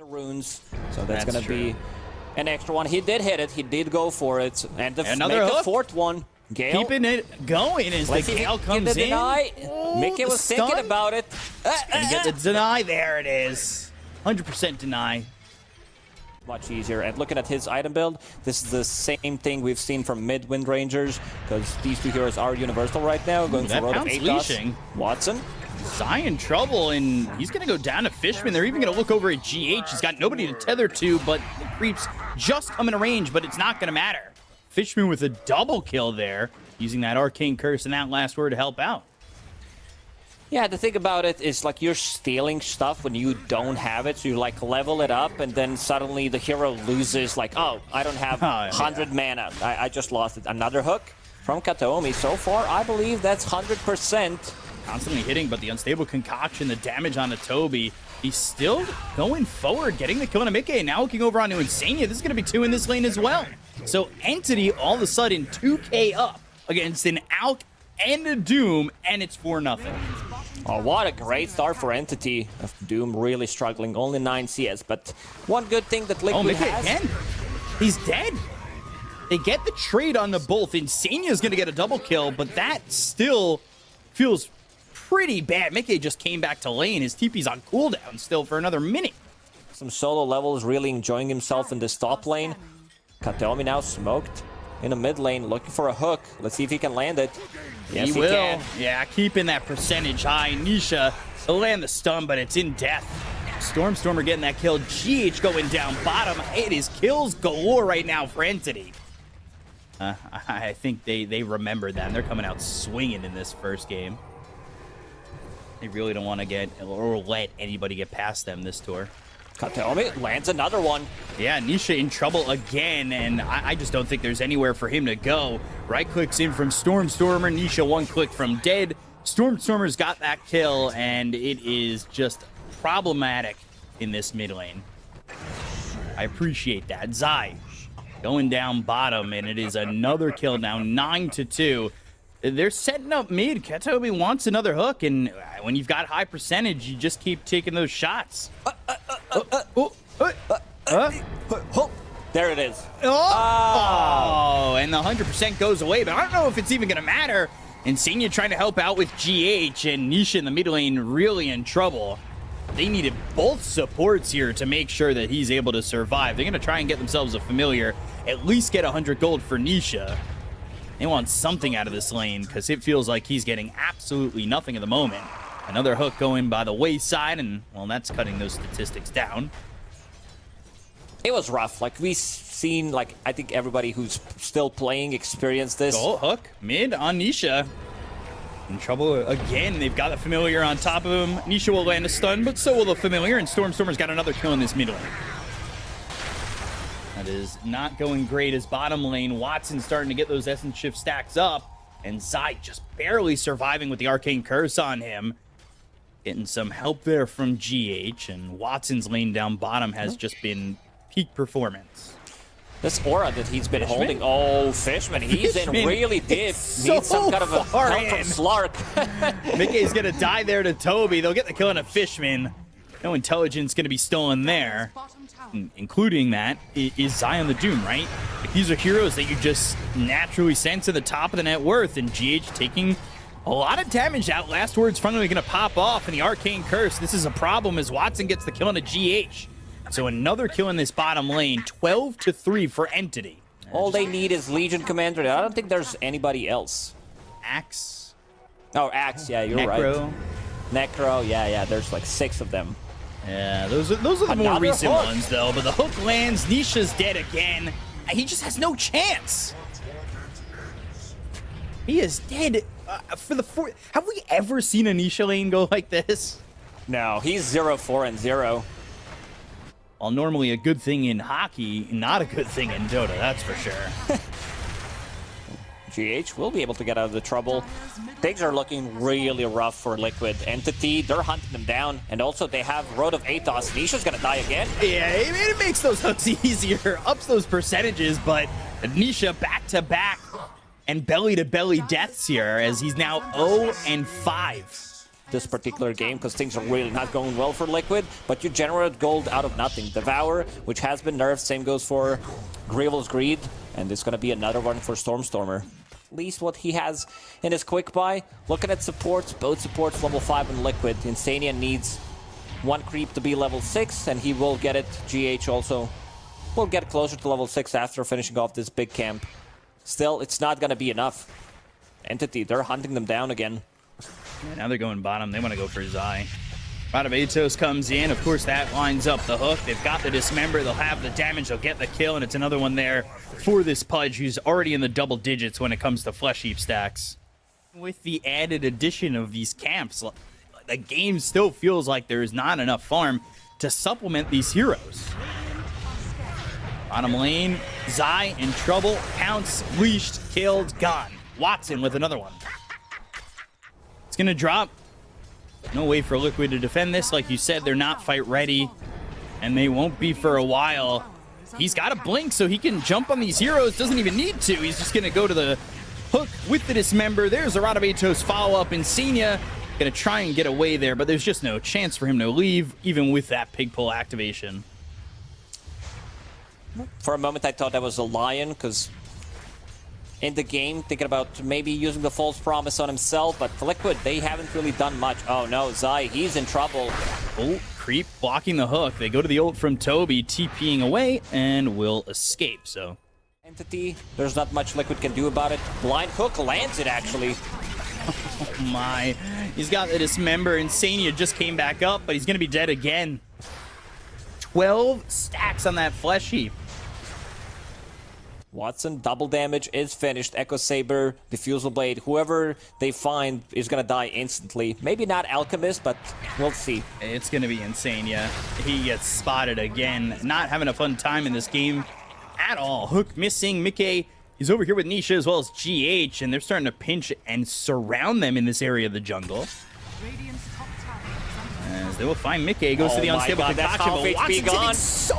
runes, so that's gonna be an extra one. He did hit it. He did go for it, and the fourth one. Gale keeping it going as the Gale comes in. Oh, Mickey was thinking about it. Gonna get the deny. There it is. 100% deny. Much easier. And looking at his item build, this is the same thing we've seen from mid Wind Rangers, because these two heroes are universal right now. Going for Road of Atos. Watson. Zai in trouble, and he's going to go down to Fishman. They're even going to look over at GH. He's got nobody to tether to, but the creeps just come in range, but it's not going to matter. Fishman with a double kill there, using that Arcane Curse and that last word to help out. Yeah, the thing about it is, like, you're stealing stuff when you don't have it, so you, like, level it up, and then suddenly the hero loses, like, oh, I don't have 100 mana. I just lost it. Another hook from Kataomi. So far, I believe that's 100%. Constantly hitting, but the unstable concoction, the damage on the Toby. He's still going forward, getting the kill on Mickey, and now looking over onto Insania. This is going to be 2 in this lane as well. So Entity, all of a sudden, 2k up against an Alk and a Doom, and it's 4-0. Oh, what a great start for Entity. Doom really struggling, only 9 CS, but one good thing that Liquid has... again. He's dead. They get the trade on the both. Insania's going to get a double kill, but that still feels pretty bad. Mickey just came back to lane. His TP's on cooldown still for another minute. Some solo levels, really enjoying himself in this top lane. Kataomi now smoked in the mid lane, looking for a hook. Let's see if he can land it. Yes, he will. Can. Yeah, keeping that percentage high. Nisha, he'll land the stun, but it's in death. Stormer getting that kill. GH going down bottom. It is kills galore right now for Entity. I think they remember that, and they're coming out swinging in this first game. They really don't want to get or let anybody get past them this tour. Kataomi lands another one. Yeah, Nisha in trouble again, and I just don't think there's anywhere for him to go. Right clicks in from Stormer. Nisha 1 click from dead. Stormer's got that kill, and it is just problematic in this mid lane. I appreciate that. Zai going down bottom, and it is another kill now, 9-2. They're setting up mid. Kataomi wants another hook, and when you've got high percentage, you just keep taking those shots. There it is. Oh, and the 100% goes away, but I don't know if it's even going to matter. Insania trying to help out with GH, and Nisha in the mid lane really in trouble. They needed both supports here to make sure that he's able to survive. They're going to try and get themselves a familiar, at least get 100 gold for Nisha. They want something out of this lane because it feels like he's getting absolutely nothing at the moment. Another hook going by the wayside, and, well, that's cutting those statistics down. It was rough. Like, we've seen, like, I think everybody who's still playing experienced this. Goal hook mid on Nisha. In trouble again. They've got the familiar on top of him. Nisha will land a stun, but so will the familiar, and Stormer's got another kill in this mid lane. That is not going great as bottom lane. Watson starting to get those essence shift stacks up, and Zai just barely surviving with the Arcane Curse on him. Getting some help there from GH, and Watson's lane down bottom has just been peak performance. This aura that he's been holding. Oh, Fishman, he's in really deep. Needs some kind of a help from Slark. Mickey's going to die there to Toby. They'll get the kill on a Fishman. No intelligence going to be stolen there. Including that is Zai on the Doom, right? Like, these are heroes that you just naturally sense at the top of the net worth, and GH taking a lot of damage out. Last word's finally going to pop off, and the Arcane Curse. This is a problem as Watson gets the kill on a GH. So another kill in this bottom lane, 12-3 for Entity. All they need is Legion Commander. I don't think there's anybody else. Axe. Oh, Axe, yeah, you're right. Necro, yeah, there's like 6 of them. Yeah, those are the more recent ones, though. But the hook lands. Nisha's dead again. He just has no chance. He is dead for the 4th. Have we ever seen a Nisha lane go like this? No, he's 0-4-0. Well, normally a good thing in hockey, not a good thing in Dota, that's for sure. GH will be able to get out of the trouble. Things are looking really rough for Liquid. Entity, they're hunting them down. And also, they have Road of Atos. Nisha's going to die again. Yeah, it makes those hooks easier, ups those percentages, but Nisha back-to-back and belly-to-belly deaths here as he's now 0-5. this particular game because things are really not going well for Liquid, but you generate gold out of nothing. Devour, which has been nerfed, same goes for Gravel's Greed, and it's going to be another one for Stormstormer. At least what he has in his quick buy. Looking at supports, both supports level 5 in Liquid. Insania needs 1 creep to be level 6, and he will get it. GH also will get closer to level 6 after finishing off this big camp. Still, it's not going to be enough. Entity, they're hunting them down again. Yeah, now they're going bottom. They want to go for Zai. Radabatos comes in. Of course, that lines up the hook. They've got the Dismember. They'll have the damage. They'll get the kill, and it's another one there for this Pudge, who's already in the double digits when it comes to Flesh Heap stacks. With the added addition of these camps, the game still feels like there is not enough farm to supplement these heroes. Bottom lane, Zai in trouble. Pounce, leashed, killed, gone. Watson with another one. It's going to drop. No way for Liquid to defend this. Like you said, they're not fight ready, and they won't be for a while. He's got a blink, so he can jump on these heroes. Doesn't even need to. He's just going to go to the hook with the Dismember. There's a Radabatos follow-up. Insania going to try and get away there, but there's just no chance for him to leave, even with that pig pull activation. For a moment, I thought that was a Lion, because in the game, thinking about maybe using the false promise on himself, but for Liquid, they haven't really done much. Oh no, Zai, he's in trouble. Oh, creep blocking the hook. They go to the ult from Toby, TPing away, and will escape, so. Entity, there's not much Liquid can do about it. Blind hook lands it, actually. Oh my. He's got the Dismember. Insania just came back up, but he's going to be dead again. 12 stacks on that Flesh Heap. Watson, double damage is finished. Echo Saber, Diffusal Blade, whoever they find is gonna die instantly. Maybe not Alchemist, but we'll see. It's gonna be Insania. He gets spotted again. Not having a fun time in this game at all. Hook missing. Mickey is over here with Nisha as well as GH, and they're starting to pinch and surround them in this area of the jungle. As they will find Mickey, goes to the unstable concoction, but Watson's hitting so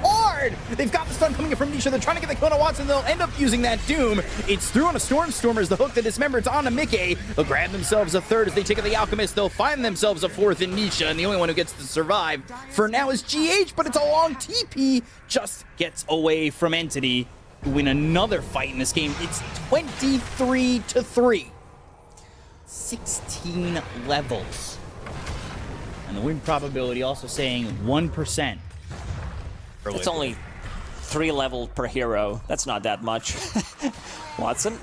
hard! They've got the stun coming in from Nisha, they're trying to get the kill on Watson, they'll end up using that Doom. It's through on a Stormstormer as the hook that Dismember, it's on to Mickey. They'll grab themselves a third as they take out the Alchemist, they'll find themselves a fourth in Nisha, and the only one who gets to survive for now is GH, but it's a long TP, just gets away from Entity to win another fight in this game. It's 23-3. 16 levels. And the win probability also saying 1%. It's only 3 level per hero. That's not that much. Watson,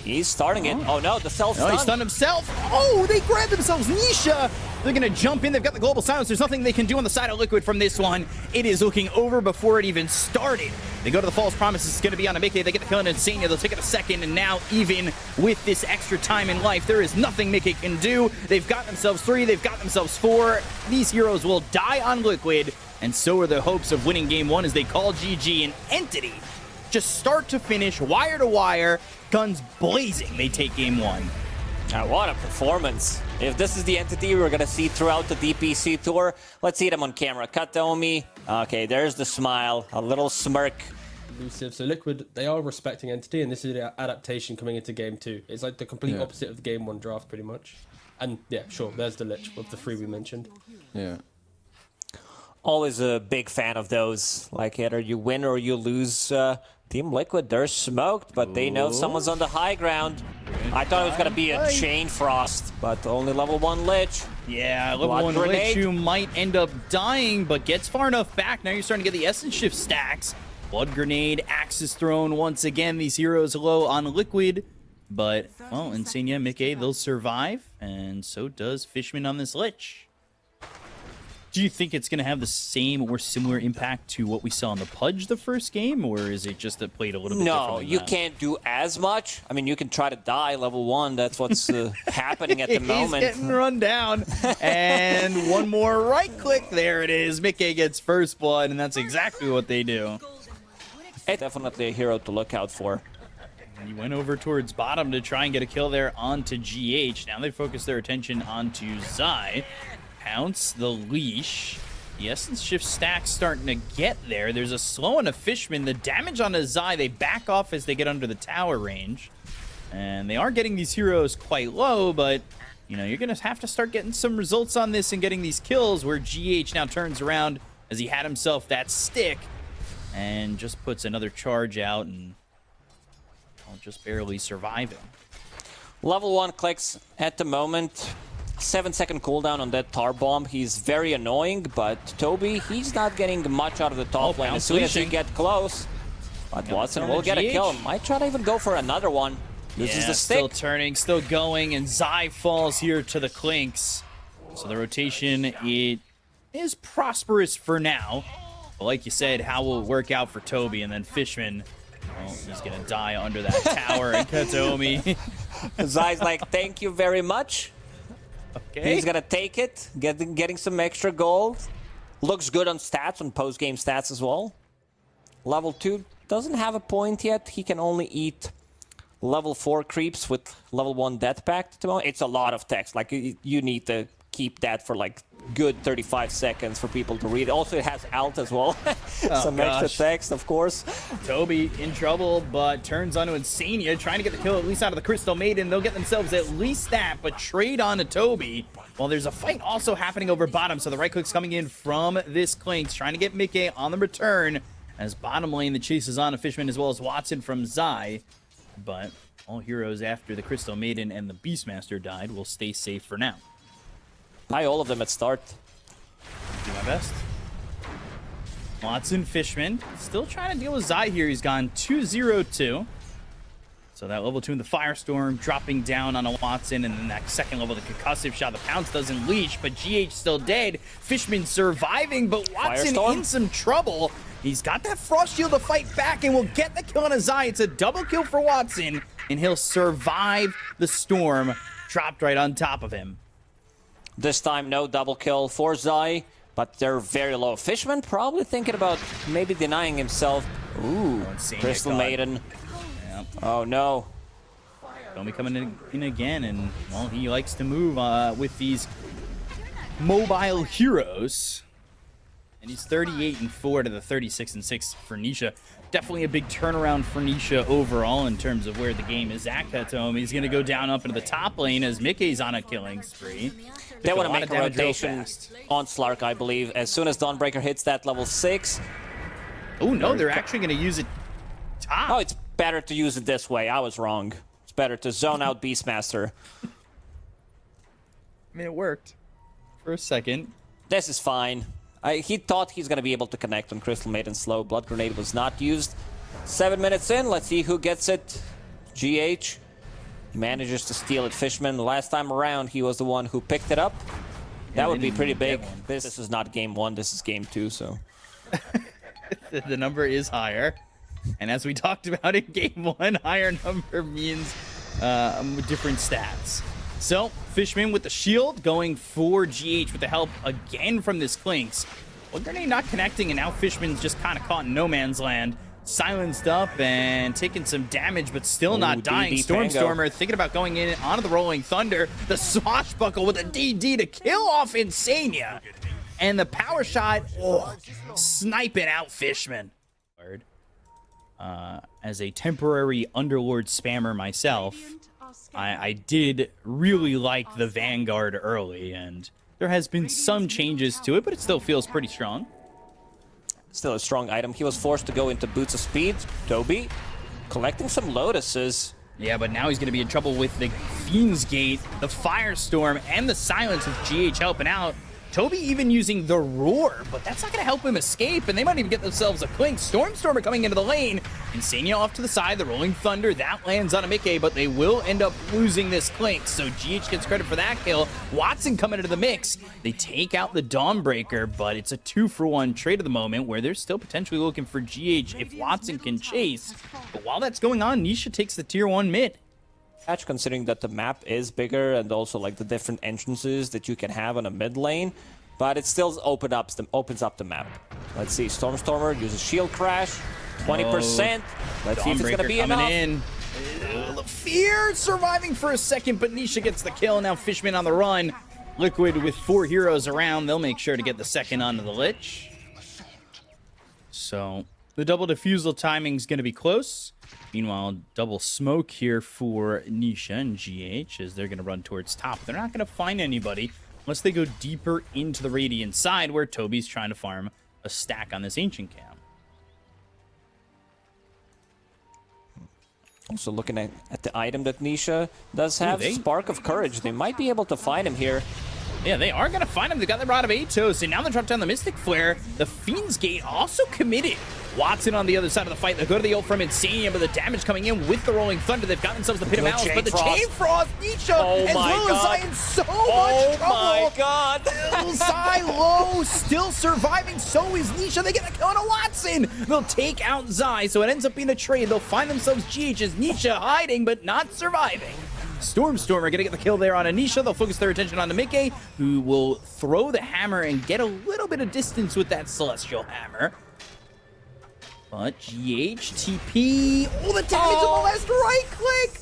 he's starting it. Oh no, the self-stun. Oh, he stunned himself. Oh, they grabbed themselves. Nisha, they're going to jump in. They've got the global silence. There's nothing they can do on the side of Liquid from this one. It is looking over before it even started. They go to the false promise. It's going to be on a Mickey. They get the kill on Insania. They'll take it a second, and now even with this extra time in life, there is nothing Mickey can do. They've got themselves 3. They've got themselves 4. These heroes will die on Liquid, and so are the hopes of winning game 1 as they call GG an Entity. Just start to finish, wire to wire, guns blazing. They take game 1. What a performance. If this is the Entity we're going to see throughout the DPC tour, let's see them on camera. Kataomi. Okay, there's the smile. A little smirk. Elusive. So Liquid, they are respecting Entity, and this is the adaptation coming into game 2. It's like the complete opposite of the game 1 draft, pretty much. And yeah, sure, there's the Lich of the 3 we mentioned. Yeah. Always a big fan of those. Like either you win or you lose. Team Liquid, they're smoked, but they know someone's on the high ground. I thought it was going to be a Chain Frost, but only level 1 Lich. Yeah, level Blood 1 grenade. Lich who might end up dying, but gets far enough back. Now you're starting to get the Essence Shift stacks. Blood Grenade, Axis thrown once again. These heroes low on Liquid. But, well, Insania, Mickey, they'll survive, and so does Fishman on this Lich. Do you think it's going to have the same or similar impact to what we saw in the Pudge the first game, or is it just that played a little bit different? No, you can't do as much. I mean, you can try to die level 1. That's what's happening at the moment. He's getting run down. And one more right click. There it is. Mickey gets first blood, and that's exactly what they do. It's definitely a hero to look out for. He went over towards bottom to try and get a kill there onto GH. Now they focus their attention onto Zai. Pounce the leash. The Essence Shift stack's starting to get there. There's a slow on a Fishman. The damage on a Zai, they back off as they get under the tower range. And they are getting these heroes quite low, but you know, you're going to have to start getting some results on this and getting these kills, where GH now turns around as he had himself that stick and just puts another charge out and just barely surviving. Level 1 clicks at the moment. 7-second cooldown on that tar bomb. He's very annoying, but Toby, he's not getting much out of the top lane as soon as he get close. But Watson will get a kill. Might try to even go for another one. Uses the stick. Still turning, still going, and Zai falls here to the Clinks. So the rotation, it is prosperous for now. But like you said, how will it work out for Toby? And then Fishman, well, he's going to die under that tower. And Katomi. Zai's like, thank you very much. Okay. He's going to take it, getting some extra gold. Looks good on stats, on post-game stats as well. Level 2 doesn't have a point yet. He can only eat level 4 creeps with level 1 death pact. It's a lot of text. Like, you need to keep that for like good 35 seconds for people to read. Also, it has alt as well. Some extra text, of course. Toby in trouble, but turns onto Insania, trying to get the kill at least out of the Crystal Maiden. They'll get themselves at least that, but trade on to Toby. Well, there's a fight also happening over bottom, so the right click's coming in from this Clinks, trying to get Mickey on the return. As bottom lane, the chase is on a Fishman as well as Watson from Zai. But all heroes after the Crystal Maiden and the Beastmaster died will stay safe for now. Buy all of them at start. Do my best. Watson, Fishman, still trying to deal with Zai here. He's gone 2-0-2. So that level 2 in the Firestorm dropping down on a Watson, and then that second level, the concussive shot. The Pounce doesn't leash, but GH still dead. Fishman surviving, but Watson in some trouble. He's got that Frost Shield to fight back and will get the kill on a Zai. It's a double kill for Watson, and he'll survive the storm dropped right on top of him. This time, no double kill for Zai, but they're very low. Fishman probably thinking about maybe denying himself. Ooh, Crystal Maiden. Yep. Oh, no. Tommy coming in again, and, well, he likes to move with these mobile heroes. And he's 38-4 to the 36-6 for Nisha. Definitely a big turnaround for Nisha overall in terms of where the game is at. Katomi, he's going to go down up into the top lane as Mickey's on a killing spree. They want to make a rotation on Slark, I believe. As soon as Dawnbreaker hits that level 6. Oh, no, they're actually going to use it top. Oh, it's better to use it this way. I was wrong. It's better to zone out Beastmaster. I mean, it worked for a second. This is fine. He thought he's going to be able to connect on Crystal Maiden slow. Blood Grenade was not used. 7 minutes in. Let's see who gets it. GH. He manages to steal it. Fishman, the last time around, he was the one who picked it up. That would be pretty big. This is not game 1. This is game 2, so. The number is higher. And as we talked about in game 1, higher number means different stats. So, Fishman with the shield going for GH with the help again from this Clinks. Well, Grenade not connecting, and now Fishman's just kind of caught in no man's land. Silenced up and taking some damage, but still not dying. Stormstormer thinking about going in onto the Rolling Thunder. The Swashbuckle with a DD to kill off Insania. And the power shot, sniping out Fishman. As a temporary Underlord spammer myself, I did really like the Vanguard early, and there has been some changes to it, but it still feels pretty strong. Still a strong item. He was forced to go into Boots of Speed. Toby collecting some Lotuses. Yeah, but now he's going to be in trouble with the Fiend's Gate, the Firestorm, and the Silence with GH helping out. Toby even using the Roar, but that's not going to help him escape, and they might even get themselves a Clink. Stormstormer coming into the lane. Insania off to the side, the Rolling Thunder, that lands on a Mickey, but they will end up losing this Clink, so GH gets credit for that kill. Watson coming into the mix. They take out the Dawnbreaker, but it's a 2-for-1 trade at the moment where they're still potentially looking for GH if Watson can chase. But while that's going on, Nisha takes the tier 1 mid. Considering that the map is bigger and also like the different entrances that you can have on a mid lane, but it still opens up the map. Let's see, Stormstormer uses Shield Crash, 20%. Let's see if it's gonna be enough. In. Fear surviving for a second, but Nisha gets the kill. Now Fishman on the run. Liquid with 4 heroes around. They'll make sure to get the second onto the Lich. So The double defusal timing is going to be close. Meanwhile, double smoke here for Nisha and GH as they're going to run towards top. They're not going to find anybody unless they go deeper into the Radiant side where Toby's trying to farm a stack on this Ancient Cam. Also looking at the item that Nisha does have, Spark of Courage. They might be able to find him here. Yeah, they are going to find him. They got the Rod of Atos, and now they drop down the Mystic Flare. The Fiend's Gate also committed. Watson on the other side of the fight. They go to the ult from Insania, but the damage coming in with the Rolling Thunder. They've got themselves the Pit of Malice, but the Chain Frost, Nisha, as well as Zai in so much trouble. Oh my god. Zai low, still surviving. So is Nisha. They get a kill on a Watson. They'll take out Zai, so it ends up being a trade. They'll find themselves GH as Nisha hiding, but not surviving. Stormstormer gonna get the kill there on Anisha. They'll focus their attention on the Mickey, who will throw the hammer and get a little bit of distance with that Celestial Hammer. But GH, TP, oh, the damage on the last right click!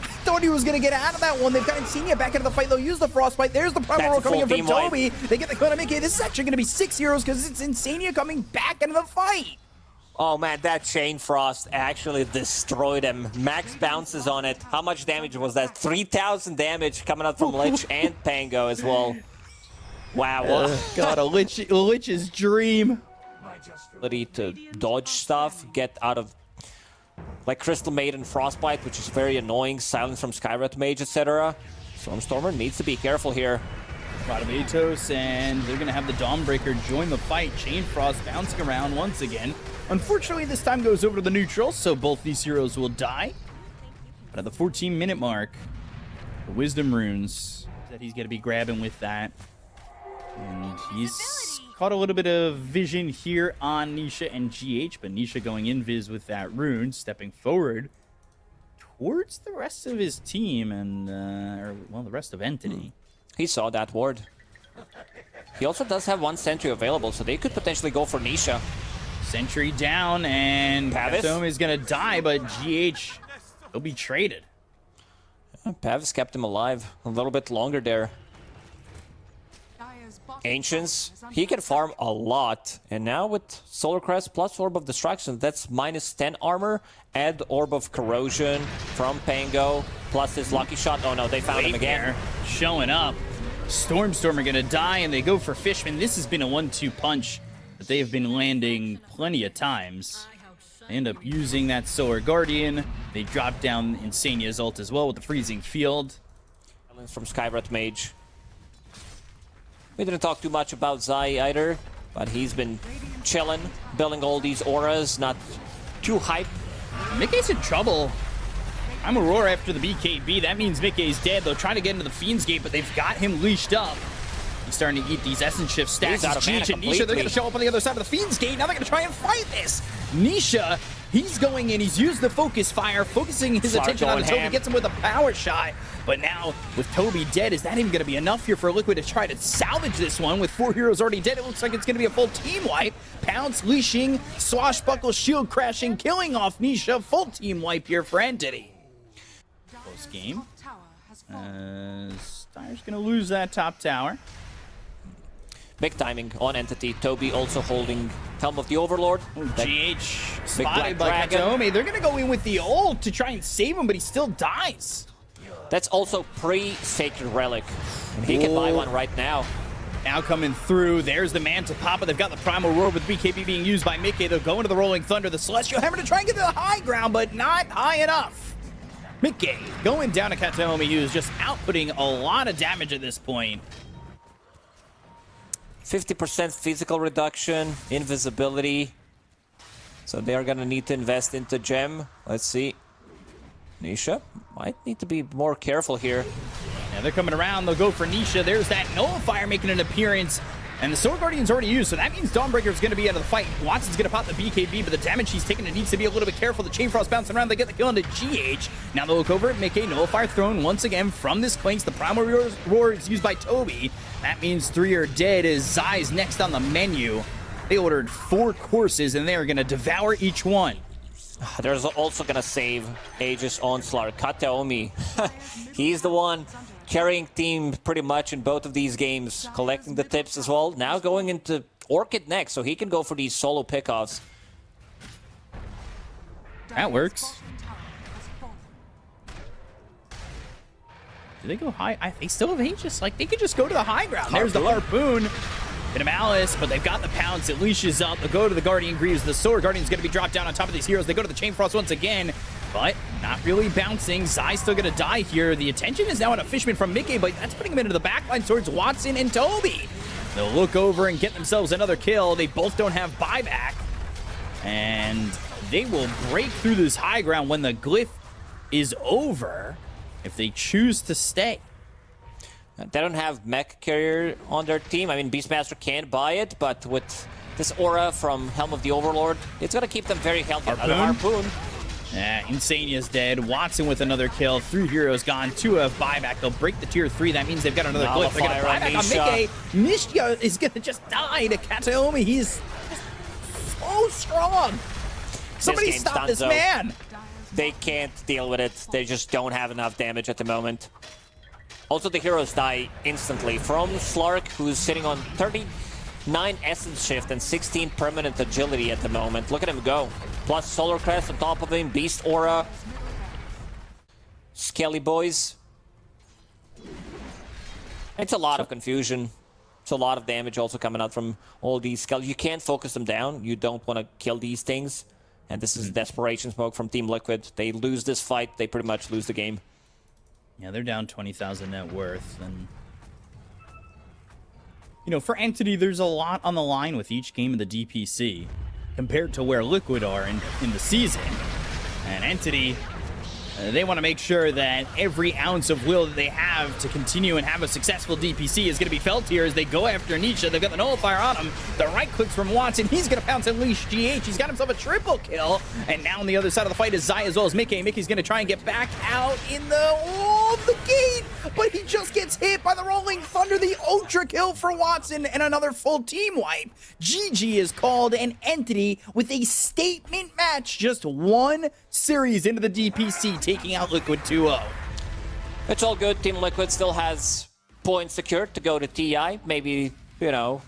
I thought he was gonna get out of that one. They've got Insania back into the fight. They'll use the Frostbite. There's the Primal Roar coming in from Toby. They get the kill on Mickey. This is actually gonna be 6 heroes because it's Insania coming back into the fight. Oh man, that Chain Frost actually destroyed him. Max bounces on it. How much damage was that? 3,000 damage coming out from Lich and Pango as well. Wow. God, a Lich's dream. Ability to dodge stuff, get out of like Crystal Maiden Frostbite, which is very annoying, silence from Skywrath Mage, etc. Stormstormer needs to be careful here. Rod of Atos, and they're going to have the Dawnbreaker join the fight. Chain Frost bouncing around once again. Unfortunately, this time goes over to the neutral, so both these heroes will die. But at the 14-minute mark, the Wisdom Runes that he's going to be grabbing with that. And he's caught a little bit of vision here on Nisha and GH, but Nisha going invis with that rune, stepping forward towards the rest of his team and, the rest of Entity. He saw that ward. He also does have one sentry available, so they could potentially go for Nisha. Sentry down, and Katome is going to die, but GH will be traded. Pavis kept him alive a little bit longer there. Ancients, he can farm a lot, and now with Solar Crest plus Orb of Destruction, that's minus 10 armor, add Orb of Corrosion from Pango, plus his Lucky Shot. Oh no, they found him again. Showing up. Stormstormer gonna die, and they go for Fishman. This has been a 1-2 punch that they have been landing plenty of times. They end up using that Solar Guardian. They drop down Insania's ult as well with the Freezing Field. From Skywrath Mage. We didn't talk too much about Zai either, but he's been chilling, building all these auras, not too hype. Mickey's in trouble. I'm a roar after the BKB. That means Mickey's dead. They'll try to get into the Fiend's Gate, but they've got him leashed up. He's starting to eat these Essence Shift stacks. He's out of mana and Nisha, they're going to show up on the other side of the Fiend's Gate. Now they're going to try and fight this. Nisha, he's going in. He's used the Focus Fire, focusing his attention on Toby. Gets him with a power shot. But now, with Toby dead, is that even going to be enough here for Liquid to try to salvage this one? With 4 heroes already dead, it looks like it's going to be a full team wipe. Pounce, leashing, swashbuckle, shield crashing, killing off Nisha. Full team wipe here for Entity. Close game. Styre's going to lose that top tower. Big timing on Entity. Toby also holding Helm of the Overlord. GH spotted by Katome. They're going to go in with the ult to try and save him, but he still dies. That's also pre-Sacred Relic. He can buy one right now. Now coming through, there's the man to Papa. They've got the Primal Roar with BKB being used by Mickey. They'll go into the Rolling Thunder, the Celestial Hammer to try and get to the high ground, but not high enough. Mickey going down to Katome, who's just outputting a lot of damage at this point. 50% physical reduction, invisibility. So they are going to need to invest into Gem. Let's see. Nisha might need to be more careful here. Yeah, they're coming around. They'll go for Nisha. There's that Nullifier making an appearance. And the Soul Guardian's already used, so that means Dawnbreaker is going to be out of the fight. Watson's going to pop the BKB, but the damage he's taking, it needs to be a little bit careful. The Chain Frost bouncing around. They get the kill into GH. Now they'll look over at Mickey. Nullifier thrown once again from this Clinks. The Primal Roar is used by Toby. That means 3 are dead as Zai's next on the menu. They ordered 4 courses, and they are going to devour each one. There's also going to save Aegis Onslaught. Katome. He's the one carrying team pretty much in both of these games, collecting the tips as well. Now going into Orchid next, so he can go for these solo pickoffs. That works. Do they go high? They still have Aegis. Like, they could just go to the high ground. There's the Harpoon. Bit of Malice, but they've got the Pounce. It leashes up. They go to the Guardian Greaves. The Sword Guardian's going to be dropped down on top of these heroes. They go to the Chain Frost once again, but not really bouncing. Zai's still going to die here. The attention is now on a Fishman from Mickey, but that's putting him into the backline towards Watson and Toby. They'll look over and get themselves another kill. They both don't have buyback, and they will break through this high ground when the glyph is over if they choose to stay. They don't have mech carrier on their team. I mean, Beastmaster can't buy it, but with this aura from Helm of the Overlord, it's going to keep them very healthy. Harpoon. Yeah, Insania's dead. Watson with another kill. 3 heroes gone. 2 have buyback. They'll break the tier 3. That means they've got another glyph. They're going to buyback on Mickey. Nisha is going to just die to Kataomi. He's so strong. Somebody stop this man. They can't deal with it. They just don't have enough damage at the moment. Also, the heroes die instantly. From Slark, who's sitting on 39 Essence Shift and 16 Permanent Agility at the moment. Look at him go. Plus Solar Crest on top of him, Beast Aura. Skelly boys. It's a lot of confusion. It's a lot of damage also coming out from all these Skelly. You can't focus them down. You don't want to kill these things. And this is Desperation Smoke from Team Liquid. They lose this fight, they pretty much lose the game. Yeah, they're down 20,000 net worth, and you know, for Entity, there's a lot on the line with each game of the DPC compared to where Liquid are in the season. And Entity, they want to make sure that every ounce of will that they have to continue and have a successful DPC is going to be felt here as they go after Nisha. They've got the Nullifier on him. The right clicks from Watson. He's going to pounce and unleash GH. He's got himself a triple kill. And now on the other side of the fight is Zai as well as Mickey. Mickey's going to try and get back out in the gate, but he just gets hit by the Rolling Thunder. The Ultra kill for Watson and another full team wipe. GG is called, an Entity with a statement match. Just one series into the DPC, taking out Liquid 2-0. It's all good. Team Liquid still has points secured to go to TI. Maybe, you know,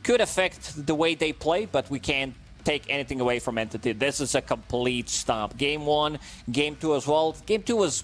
could affect the way they play, but we can't take anything away from Entity. This is a complete stomp. Game 1, Game 2 as well. Game 2 was